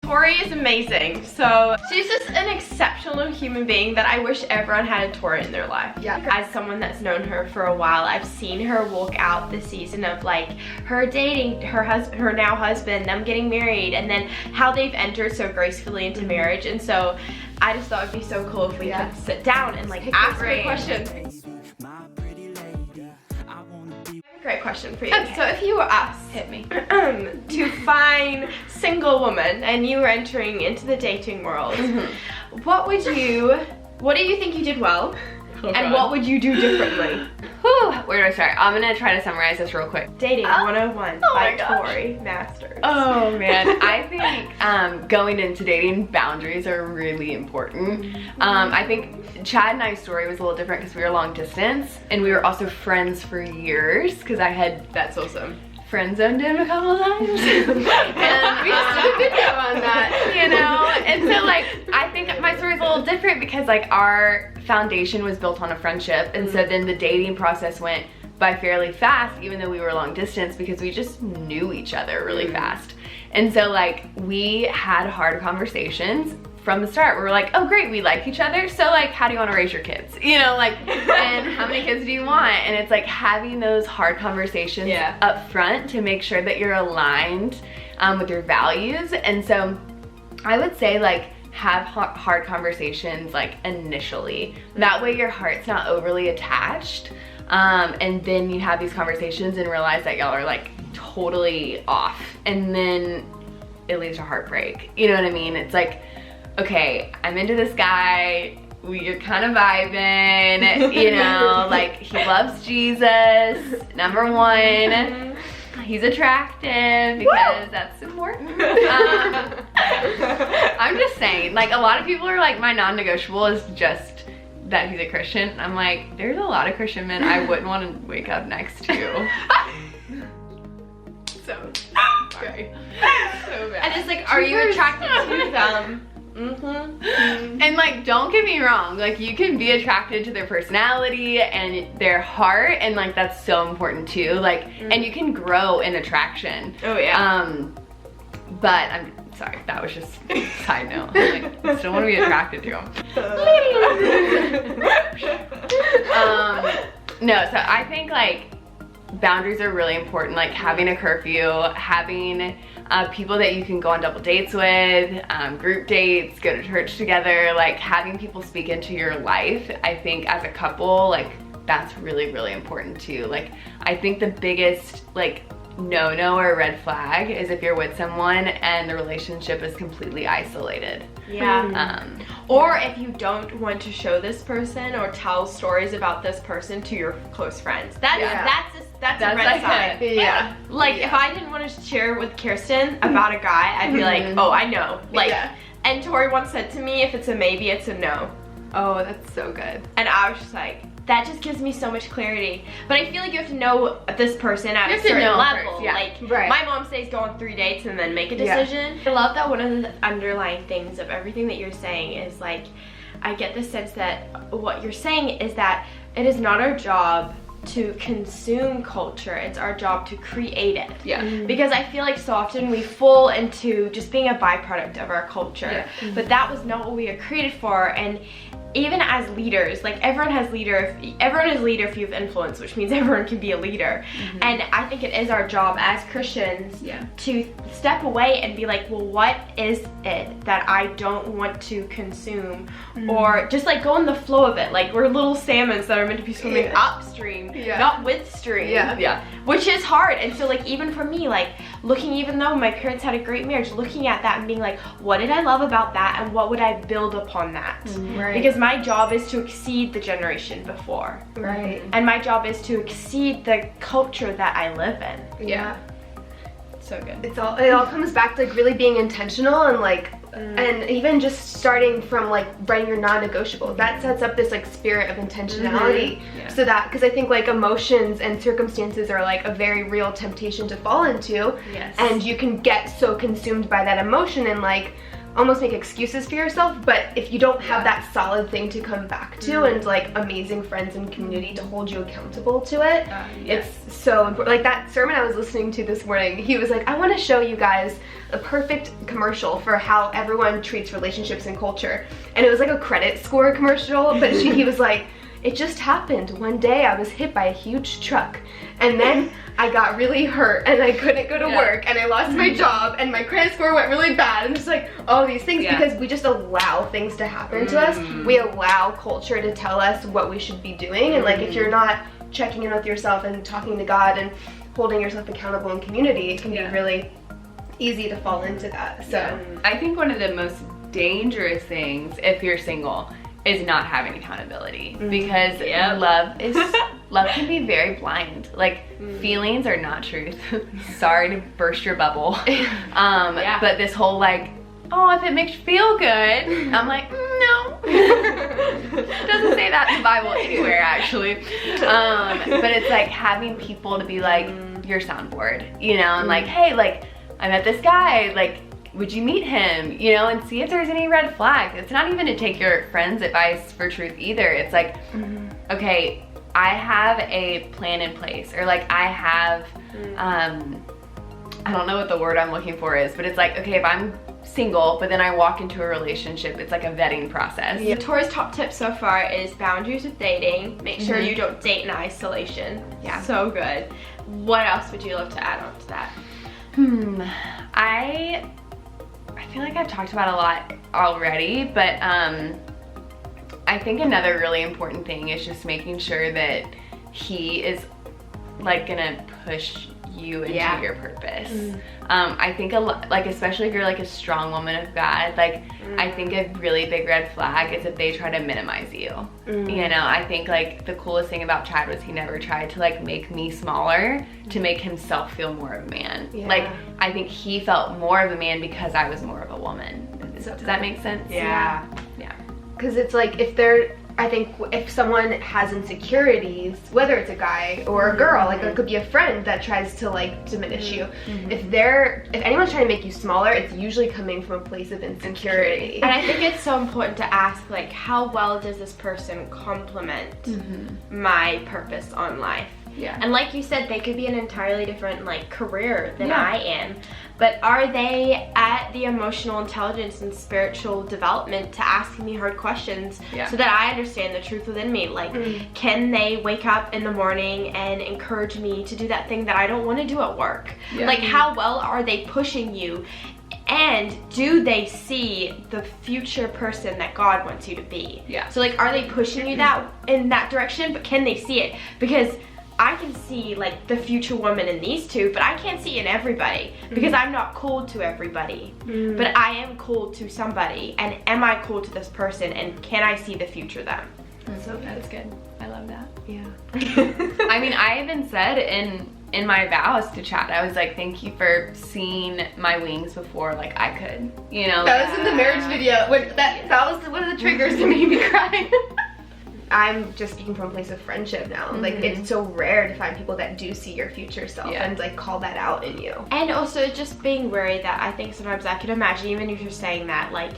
Tori is amazing. So she's just an exceptional human being that I wish everyone had a Tori in their life. Yeah. As someone that's known her for a while, I've seen her walk out the season of like her dating her now husband, them getting married, and then how they've entered so gracefully into marriage. And so I just thought it'd be so cool if we could sit down and like ask her questions. Great question for you. Okay. So if you were us, Hit me. to find single woman and you were entering into the dating world, what do you think you did well? And what would you do differently? Whew, where do I start? I'm gonna try to summarize this real quick. Dating 101 by Tori Masters. Oh man, I think going into dating, boundaries are really important. I think Chad and I's story was a little different because we were long distance and we were also friends for years because I had That's awesome. friend zoned him a couple times. And we just did a video on that, you know? And so like, I think my story is a little different because like our foundation was built on a friendship. And so then the dating process went by fairly fast, even though we were long distance, because we just knew each other really fast. And so like, we had hard conversations from the start. We were like, oh great, we like each other, so like, how do you want to raise your kids? You know, like, and how many kids do you want? And it's like having those hard conversations up front to make sure that you're aligned with your values. And so I would say like, have hard conversations like initially. That way your heart's not overly attached. And then you have these conversations and realize that y'all are like totally off. And then it leads to heartbreak. You know what I mean? It's like, okay, I'm into this guy, we're kind of vibing, you know, like he loves Jesus, number one, he's attractive because that's important. I'm just saying, like a lot of people are like, my non-negotiable is just that he's a Christian. I'm like, there's a lot of Christian men I wouldn't want to wake up next to. So sorry. So bad. And it's like, are you attracted to them? And like, don't get me wrong, like you can be attracted to their personality and their heart, and like that's so important too, like and you can grow in attraction. Oh yeah. But I'm sorry, that was just a side note. I'm like, I still want to be attracted to him. No, so I think like boundaries are really important, like having a curfew, having people that you can go on double dates with, group dates, go to church together, like having people speak into your life. I think as a couple, like that's really, really important too. Like I think the biggest like no or red flag is if you're with someone and the relationship is completely isolated. Yeah. Or if you don't want to show this person or tell stories about this person to your close friends. That's a red flag. Yeah. Like if I didn't want to share with Kirstin about a guy, I'd be like, oh, I know. Like, and Tori once said to me, if it's a maybe, it's a no. Oh, that's so good. And I was just like, that just gives me so much clarity. But I feel like you have to know this person at a certain level. First, yeah. Like, my mom says go on 3 dates and then make a decision. I love that one of the underlying things of everything that you're saying is like, I get the sense that what you're saying is that it is not our job to consume culture, it's our job to create it. Yeah. Because I feel like so often we fall into just being a byproduct of our culture. But that was not what we are created for. And even as leaders, like everyone is leader if you have influence, which means everyone can be a leader. And I think it is our job as Christians to step away and be like, well, what is it that I don't want to consume? Or just like go in the flow of it. Like we're little salmons that are meant to be swimming upstream, not with stream. Which is hard. And so like even for me, like looking, even though my parents had a great marriage, looking at that and being like, what did I love about that and what would I build upon that? Because my job is to exceed the generation before. And my job is to exceed the culture that I live in. So good. It all comes back to like really being intentional and like and even just starting from like writing your non-negotiables. That sets up this like spirit of intentionality. So that, because I think like emotions and circumstances are like a very real temptation to fall into. And you can get so consumed by that emotion and like almost make excuses for yourself, but if you don't have that solid thing to come back to and like amazing friends and community to hold you accountable to it, it's so important. Like that sermon I was listening to this morning, he was like, I want to show you guys a perfect commercial for how everyone treats relationships and culture. And it was like a credit score commercial, but he was like, it just happened. One day I was hit by a huge truck, and then I got really hurt and I couldn't go to work, and I lost my job, and my credit score went really bad, and just like all these things because we just allow things to happen to us. We allow culture to tell us what we should be doing, and like if you're not checking in with yourself and talking to God and holding yourself accountable in community, it can be really easy to fall into that. So I think one of the most dangerous things if you're single is not having accountability, because love can be very blind. Like feelings are not truth. Sorry to burst your bubble. But this whole like, oh, if it makes you feel good, I'm like, no. It doesn't say that in the Bible anywhere actually. But it's like having people to be like your soundboard, you know, and like, hey, like I met this guy, like would you meet him, you know, and see if there's any red flags. It's not even to take your friend's advice for truth either. It's like, okay, I have a plan in place, or like I have, I don't know what the word I'm looking for is, but it's like, okay, if I'm single, but then I walk into a relationship, it's like a vetting process. Yeah. Tori's top tip so far is boundaries with dating. Make sure you don't date in isolation. Yeah. So good. What else would you love to add on to that? I feel like I've talked about a lot already, but I think another really important thing is just making sure that he is like gonna push you into your purpose. I think a lot, like especially if you're like a strong woman of God, like I think a really big red flag is if they try to minimize you. You know, I think like the coolest thing about Chad was he never tried to like make me smaller to make himself feel more of a man. Like I think he felt more of a man because I was more of a woman. Does that make sense? Yeah. Because it's like I think if someone has insecurities, whether it's a guy or a girl, like it could be a friend that tries to like diminish you. If anyone's trying to make you smaller, it's usually coming from a place of insecurity. And I think it's so important to ask, like, how well does this person complement my purpose on life? And like you said, they could be an entirely different like career than I am, but are they at the emotional intelligence and spiritual development to ask me hard questions so that I understand the truth within me? Like, can they wake up in the morning and encourage me to do that thing that I don't want to do at work? Like, how well are they pushing you? And do they see the future person that God wants you to be? So like, are they pushing you in that direction? But can they see it? Because I can see like the future woman in these two, but I can't see in everybody because I'm not called to everybody. But I am called to somebody, and am I called to this person, and can I see the future them? So that's good. I love that. Yeah. I mean, I even said in my vows to Chad, I was like, thank you for seeing my wings before like I could, you know. That was in the marriage video. That was one of the triggers that made me cry. I'm just speaking from a place of friendship now. Like, it's so rare to find people that do see your future self and like call that out in you. And also just being worried that I think sometimes I could imagine, even if you're saying that, like,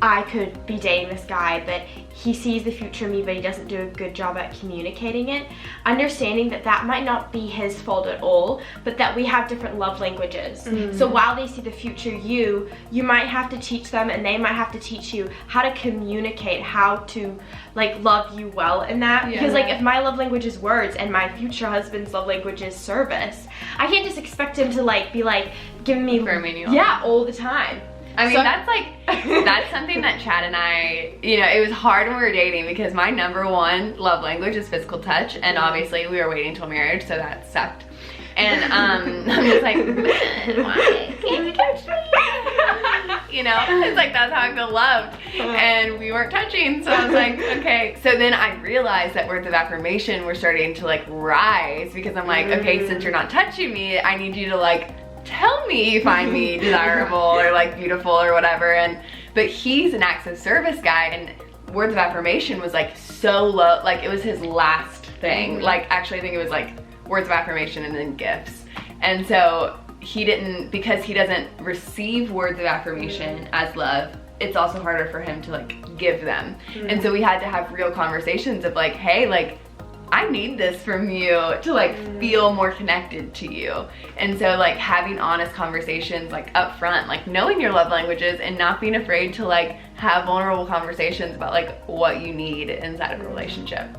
I could be dating this guy, but he sees the future in me, but he doesn't do a good job at communicating it. Understanding that that might not be his fault at all, but that we have different love languages. So while they see the future you might have to teach them, and they might have to teach you how to communicate, how to like love you well in that. Because like, if my love language is words and my future husband's love language is service, I can't just expect him to like be like giving me all the time. I mean, that's something that Chad and I, you know, it was hard when we were dating because my #1 love language is physical touch, and obviously we were waiting till marriage, so that sucked. And I'm just like, man, why can't you touch me? You know, it's like, that's how I feel loved. And we weren't touching, so I was like, okay. So then I realized that words of affirmation were starting to like rise, because I'm like, okay, since you're not touching me, I need you to like tell me you find me desirable or like beautiful or whatever. But he's an acts of service guy, and words of affirmation was like so low, like it was his last thing. Like, actually I think it was like words of affirmation and then gifts. And so because he doesn't receive words of affirmation as love, it's also harder for him to like give them. And so we had to have real conversations of like, hey, like, I need this from you to like feel more connected to you. And so like having honest conversations like up front, like knowing your love languages and not being afraid to like have vulnerable conversations about like what you need inside of a relationship.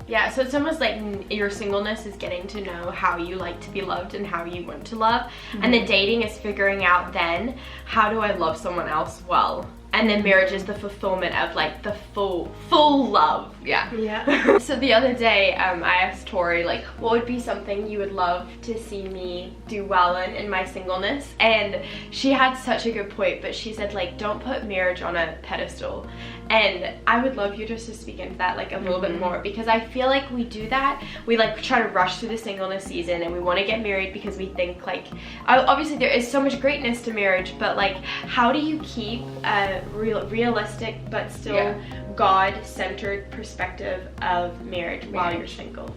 Yeah, so it's almost like your singleness is getting to know how you like to be loved and how you want to love. And the dating is figuring out then, how do I love someone else well? And then marriage is the fulfillment of like the full love. Yeah. So the other day, I asked Tori, like, what would be something you would love to see me do well in my singleness? And she had such a good point, but she said, like, don't put marriage on a pedestal. And I would love you just to speak into that like a little bit more, because I feel like we do that. We like try to rush through the singleness season and we want to get married because we think like, obviously there is so much greatness to marriage, but like, how do you keep a realistic but still God-centered perspective of marriage while you're single?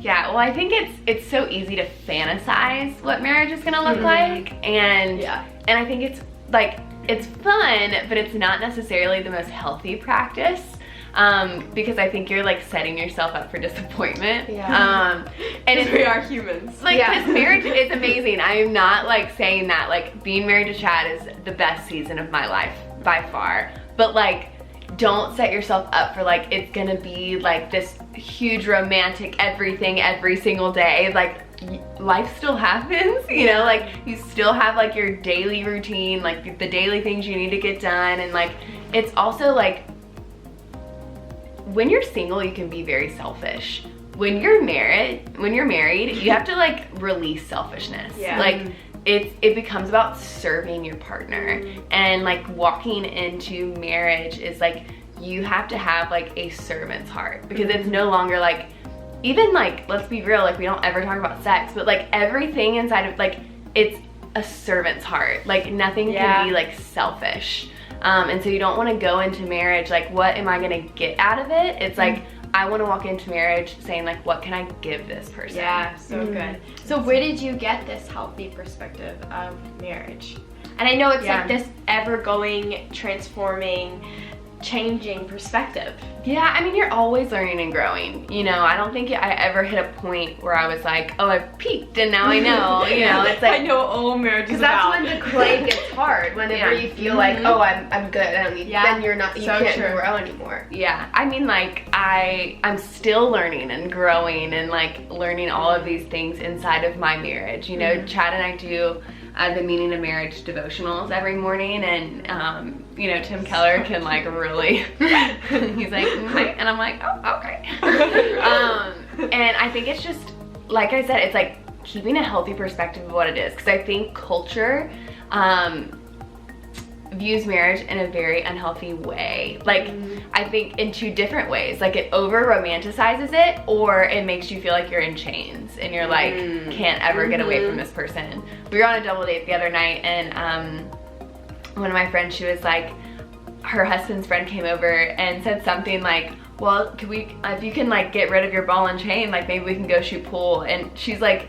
Yeah, well, I think it's so easy to fantasize what marriage is gonna look like, and I think it's like, it's fun, but it's not necessarily the most healthy practice, because I think you're like setting yourself up for disappointment. And we are humans. Like, because marriage is amazing. I am not like saying that like being married to Chad is the best season of my life by far, but like, don't set yourself up for like it's gonna be like this huge romantic everything every single day. Like, life still happens, you know, like you still have like your daily routine, like the daily things you need to get done. And like, it's also like, when you're single, you can be very selfish. When you're married, you have to like release selfishness. Like, it becomes about serving your partner. And like walking into marriage is like, you have to have like a servant's heart, because it's no longer like, even like, let's be real, like we don't ever talk about sex, but like everything inside of like, it's a servant's heart. Like nothing can be like selfish. And so you don't want to go into marriage like, what am I gonna get out of it? It's like, I want to walk into marriage saying like, what can I give this person? Yeah, so good. So where did you get this healthy perspective of marriage? And I know it's like this ever-going, transforming, changing perspective. Yeah, I mean, you're always learning and growing. You know, I don't think I ever hit a point where I was like, oh, I've peaked and now I know. You know, it's like, I know all marriage is about. Because that's when the clay gets hard. Whenever you feel like, oh, I'm good, I don't need. Then you're not. You can't grow anymore. Yeah, I mean, like I'm still learning and growing and like learning all of these things inside of my marriage. You know, Chad and I do the Meaning of Marriage devotionals every morning, and you know, Tim Keller can like really, he's like, and I'm like, oh, okay. And I think it's just, like I said, it's like keeping a healthy perspective of what it is, because I think culture views marriage in a very unhealthy way. Like, I think in two different ways. Like, it over romanticizes it, or it makes you feel like you're in chains and you're like, can't ever get away from this person. We were on a double date the other night, and one of my friends, she was like, her husband's friend came over and said something like, well, could we, if you can like get rid of your ball and chain, like maybe we can go shoot pool. And she's like,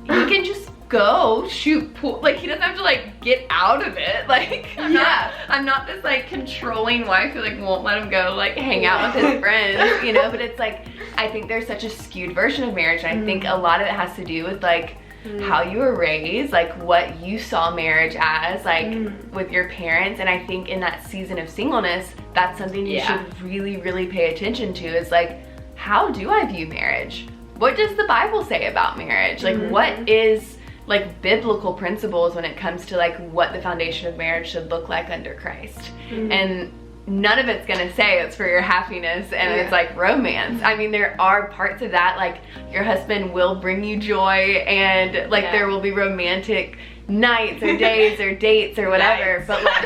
he can just go shoot pool, like he doesn't have to like get out of it. Like, I'm not this like controlling wife who like won't let him go like hang out with his friends, you know. But it's like, I think there's such a skewed version of marriage, and I think a lot of it has to do with like how you were raised, like what you saw marriage as, like with your parents. And I think in that season of singleness, that's something you should really, really pay attention to, is like, how do I view marriage? What does the Bible say about marriage? Like, what is like biblical principles when it comes to like what the foundation of marriage should look like under Christ? And none of it's gonna say it's for your happiness and it's like romance. I mean, there are parts of that, like your husband will bring you joy, and like there will be romantic nights or days or dates or whatever, but like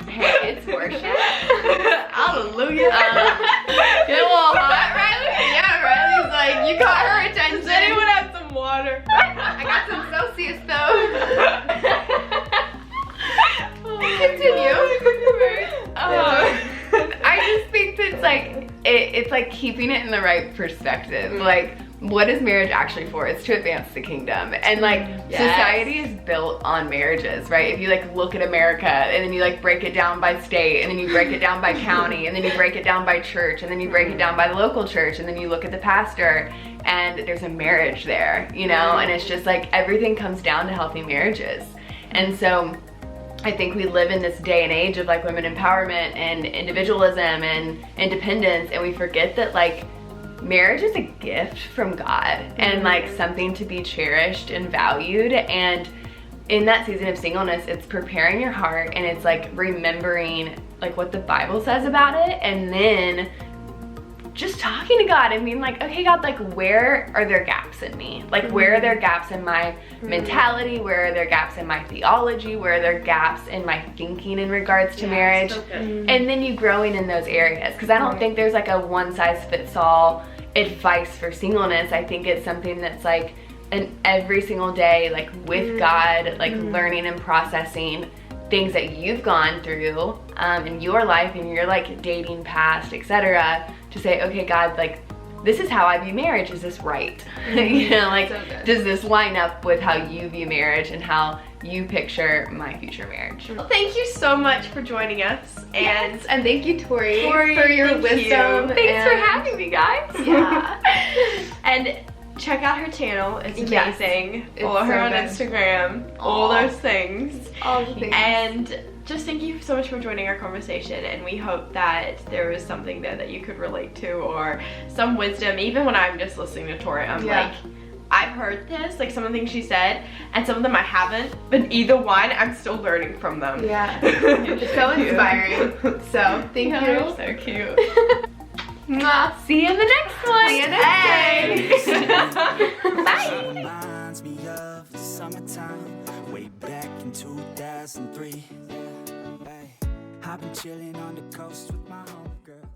hey, it's worship. Hallelujah. Get a little hot, Riley? Yeah, Riley's like, you got her attention. Does anyone have some water? I got some Celsius though. Continue. I just think that it's like, it's like keeping it in the right perspective. Like, what is marriage actually for? It's to advance the kingdom. And like society is built on marriages, right? If you like look at America and then you like break it down by state and then you break it down by county and then you break it down by church and then you break it down by the local church and then you look at the pastor and there's a marriage there, you know? And it's just like everything comes down to healthy marriages. And so I think we live in this day and age of like women empowerment and individualism and independence, and we forget that like marriage is a gift from God and like something to be cherished and valued. And in that season of singleness, it's preparing your heart and it's like remembering like what the Bible says about it, and then just talking to God and being like, okay, God, like where are there gaps in me? Like where are there gaps in my mentality? Where are there gaps in my theology? Where are there gaps in my thinking in regards to marriage? So and then you growing in those areas. Because I don't think there's like a one size fits all advice for singleness. I think it's something that's like an every single day, like with God, like learning and processing things that you've gone through in your life and your like dating past, etc., to say, okay, God, like this is how I view marriage. Is this right? You know, like does this line up with how you view marriage and how you picture my future marriage? Well, thank you so much for joining us, and thank you, Tori, for your wisdom. Thanks for having me, guys. Yeah. And check out her channel. It's amazing. Follow her on Instagram. All those things. All the things. And just thank you so much for joining our conversation, and we hope that there was something there that you could relate to, or some wisdom. Even when I'm just listening to Tori, I'm like, I've heard this, like some of the things she said, and some of them I haven't, but either one, I'm still learning from them. Yeah. It's so inspiring. So, thank you. You're so cute. See you in the next one. See you next time. Bye. Reminds me of the summertime, way back in 2003. Hey, I've been chilling on the coast with my homegirl.